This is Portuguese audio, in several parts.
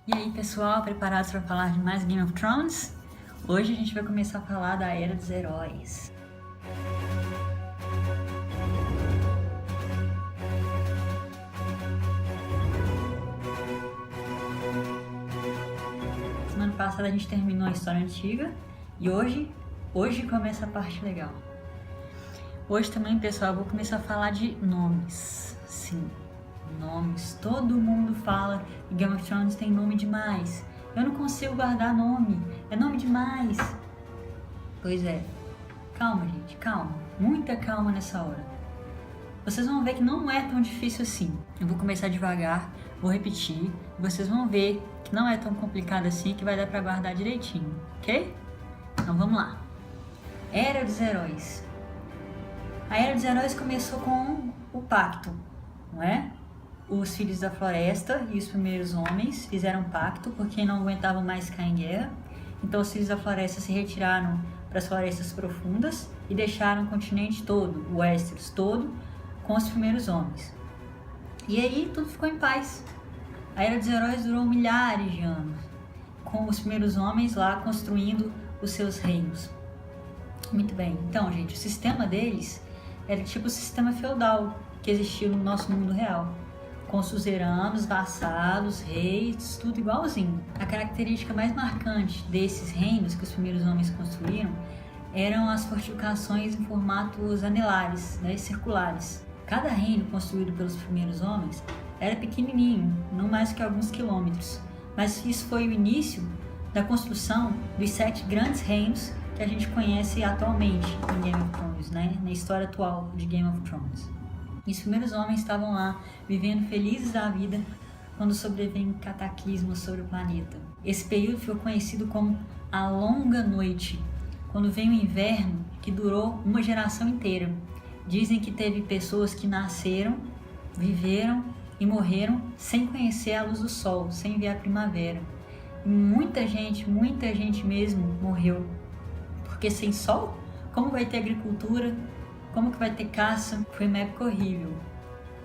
E aí pessoal, preparados para falar de mais Game of Thrones? Hoje a gente vai começar a falar da Era dos Heróis. Semana passada a gente terminou a história antiga e hoje começa a parte legal. Hoje também, pessoal, eu vou começar a falar de nomes. Sim, nomes. Todo mundo fala que Game of Thrones tem nome demais. Eu não consigo guardar nome. É nome demais. Pois é. Calma, gente. Calma. Muita calma nessa hora. Vocês vão ver que não é tão difícil assim. Eu vou começar devagar, vou repetir. E vocês vão ver que não é tão complicado assim, que vai dar pra guardar direitinho. Ok? Então vamos lá. Era dos Heróis. A Era dos Heróis começou com o pacto, não é? Os Filhos da Floresta e os primeiros homens fizeram um pacto porque não aguentavam mais ficar em guerra. Então os Filhos da Floresta se retiraram para as florestas profundas e deixaram o continente todo, o Westeros todo, com os primeiros homens. E aí tudo ficou em paz. A Era dos Heróis durou milhares de anos, com os primeiros homens lá construindo os seus reinos. Muito bem, então gente, o sistema deles era tipo o sistema feudal que existia no nosso mundo real, com suzeranos, vassalos, reis, tudo igualzinho. A característica mais marcante desses reinos que os primeiros homens construíram eram as fortificações em formatos anelares, né, circulares. Cada reino construído pelos primeiros homens era pequenininho, não mais que alguns quilômetros, mas isso foi o início da construção dos 7 grandes reinos que a gente conhece atualmente em Game of Thrones, né? Na história atual de Game of Thrones. E os primeiros homens estavam lá, vivendo felizes da vida, quando sobrevém cataclismos sobre o planeta. Esse período ficou conhecido como a Longa Noite, quando vem o inverno que durou uma geração inteira. Dizem que teve pessoas que nasceram, viveram e morreram sem conhecer a luz do sol, sem ver a primavera. E muita gente mesmo morreu. Porque sem sol, como vai ter agricultura? Como que vai ter caça? Foi uma época horrível.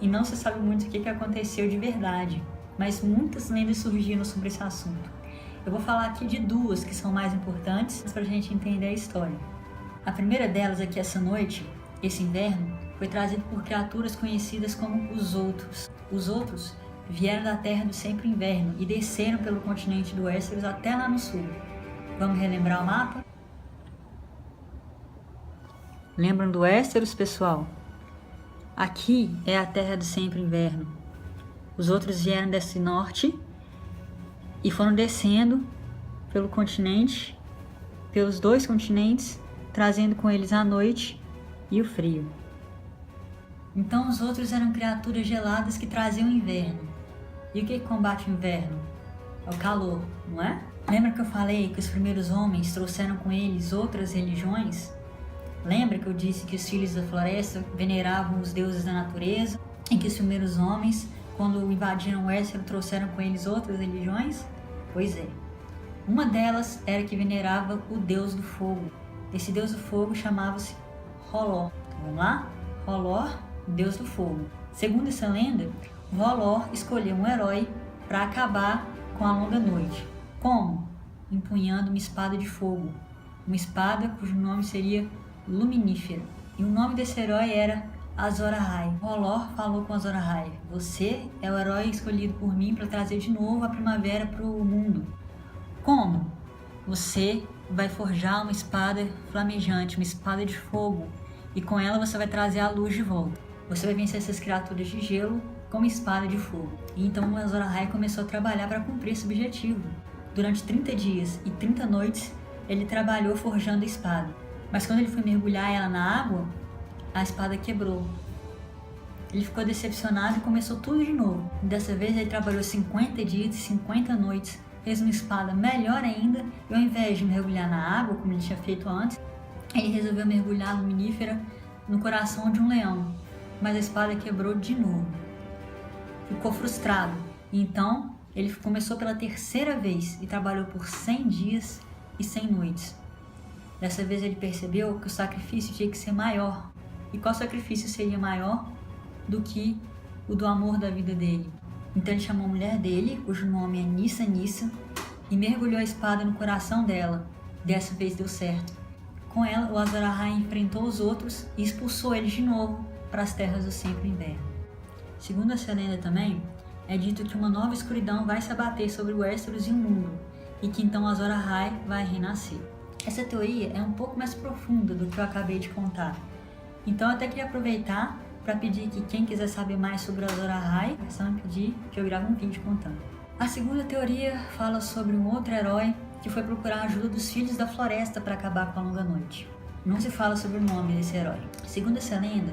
E não se sabe muito o que aconteceu de verdade. Mas muitas lendas surgiram sobre esse assunto. Eu vou falar aqui de 2 que são mais importantes para a gente entender a história. A primeira delas é que essa noite, esse inverno, foi trazido por criaturas conhecidas como os Outros. Os Outros vieram da Terra do Sempre Inverno e desceram pelo continente do Westeros até lá no sul. Vamos relembrar o mapa? Lembram do Westeros, pessoal? Aqui é a Terra do Sempre Inverno. Os outros vieram desse norte e foram descendo pelo continente, pelos 2 continentes, trazendo com eles a noite e o frio. Então os outros eram criaturas geladas que traziam o inverno. E o que combate o inverno? É o calor, não é? Lembra que eu falei que os primeiros homens trouxeram com eles outras religiões? Lembra que eu disse que os Filhos da Floresta veneravam os deuses da natureza e que os primeiros homens, quando invadiram o Westeros, trouxeram com eles outras religiões? Pois é. Uma delas era que venerava o deus do fogo. Esse deus do fogo chamava-se R'hllor. Vamos lá? R'hllor, deus do fogo. Segundo essa lenda, R'hllor escolheu um herói para acabar com a longa noite. Como? Empunhando uma espada de fogo. Uma espada cujo nome seria Luminífera. E o nome desse herói era Azor Ahai. R'hllor falou com Azor Ahai: você é o herói escolhido por mim para trazer de novo a primavera para o mundo. Como? Você vai forjar uma espada flamejante, uma espada de fogo, e com ela você vai trazer a luz de volta. Você vai vencer essas criaturas de gelo com uma espada de fogo. E então Azor Ahai começou a trabalhar para cumprir esse objetivo. Durante 30 dias e 30 noites, ele trabalhou forjando a espada. Mas quando ele foi mergulhar ela na água, a espada quebrou. Ele ficou decepcionado e começou tudo de novo. Dessa vez ele trabalhou 50 dias e 50 noites, fez uma espada melhor ainda, e ao invés de mergulhar na água, como ele tinha feito antes, ele resolveu mergulhar a luminífera no coração de um leão. Mas a espada quebrou de novo. Ficou frustrado. E então ele começou pela 3ª vez e trabalhou por 100 dias e 100 noites. Dessa vez ele percebeu que o sacrifício tinha que ser maior. E qual sacrifício seria maior do que o do amor da vida dele? Então ele chamou a mulher dele, cujo nome é Nissa Nissa, e mergulhou a espada no coração dela. Dessa vez deu certo. Com ela, o Azor Ahai enfrentou os outros e expulsou eles de novo para as terras do sempre inverno. Segundo essa lenda também, é dito que uma nova escuridão vai se abater sobre o Westeros e o mundo, e que então Azor Ahai vai renascer. Essa teoria é um pouco mais profunda do que eu acabei de contar. Então eu até queria aproveitar para pedir que quem quiser saber mais sobre Azor Ahai, é só me pedir que eu grave um vídeo contando. A segunda teoria fala sobre um outro herói que foi procurar a ajuda dos Filhos da Floresta para acabar com a Longa Noite. Não se fala sobre o nome desse herói. Segundo essa lenda,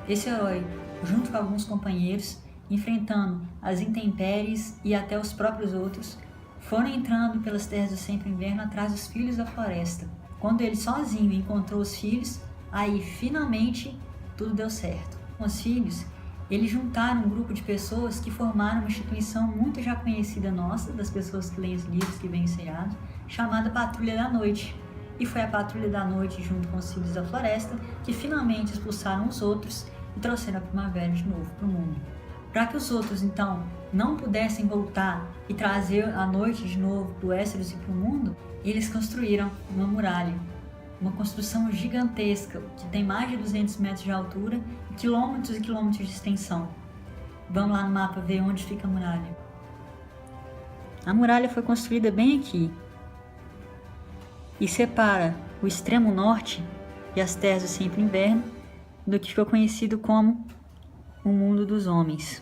esse herói, junto com alguns companheiros, enfrentando as intempéries e até os próprios outros, foram entrando pelas terras do Sempre Inverno atrás dos Filhos da Floresta. Quando ele sozinho encontrou os filhos, aí finalmente tudo deu certo. Com os filhos, eles juntaram um grupo de pessoas que formaram uma instituição muito já conhecida nossa, das pessoas que leem os livros que vêm seriados, chamada Patrulha da Noite. E foi a Patrulha da Noite, junto com os Filhos da Floresta, que finalmente expulsaram os outros e trouxeram a primavera de novo para o mundo. Para que os outros, então, não pudessem voltar e trazer a noite de novo para o Westeros e para o mundo, eles construíram uma muralha. Uma construção gigantesca, que tem mais de 200 metros de altura e quilômetros de extensão. Vamos lá no mapa ver onde fica a muralha. A muralha foi construída bem aqui e separa o extremo norte e as terras do Sempre Inverno do que ficou conhecido como o mundo dos homens.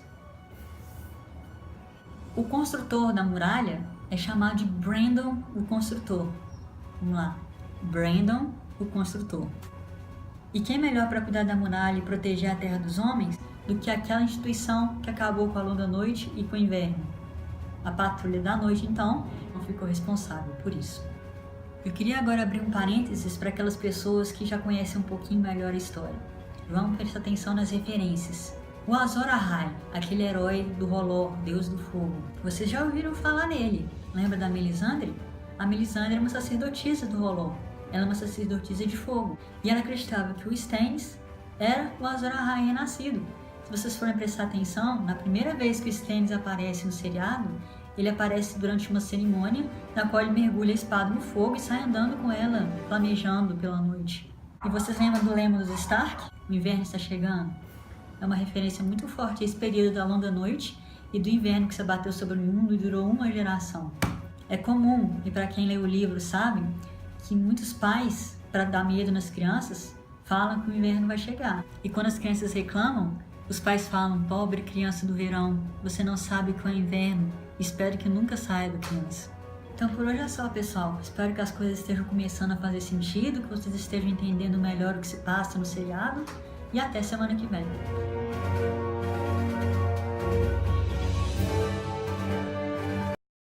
O construtor da muralha é chamado de Brandon, o construtor. Vamos lá. Brandon, o construtor. E quem é melhor para cuidar da muralha e proteger a terra dos homens do que aquela instituição que acabou com a Longa Noite e com o inverno? A Patrulha da Noite, então, não ficou responsável por isso. Eu queria agora abrir um parênteses para aquelas pessoas que já conhecem um pouquinho melhor a história. Vamos prestar atenção nas referências. O Azor Ahai, aquele herói do R'hllor, deus do fogo. Vocês já ouviram falar nele? Lembra da Melisandre? A Melisandre é uma sacerdotisa do R'hllor. Ela é uma sacerdotisa de fogo. E ela acreditava que o Stannis era o Azor Ahai renascido. Se vocês forem prestar atenção, na primeira vez que o Stannis aparece no seriado, ele aparece durante uma cerimônia na qual ele mergulha a espada no fogo e sai andando com ela, flamejando pela noite. E vocês lembram do lema dos Stark? O inverno está chegando. É uma referência muito forte a esse período da Longa Noite e do inverno que se abateu sobre o mundo e durou uma geração. É comum, e para quem lê o livro sabe, que muitos pais, para dar medo nas crianças, falam que o inverno vai chegar. E quando as crianças reclamam, os pais falam: pobre criança do verão, você não sabe que é inverno, espero que nunca saia da criança. Então por hoje é só, pessoal. Espero que as coisas estejam começando a fazer sentido, que vocês estejam entendendo melhor o que se passa no seriado, e até semana que vem.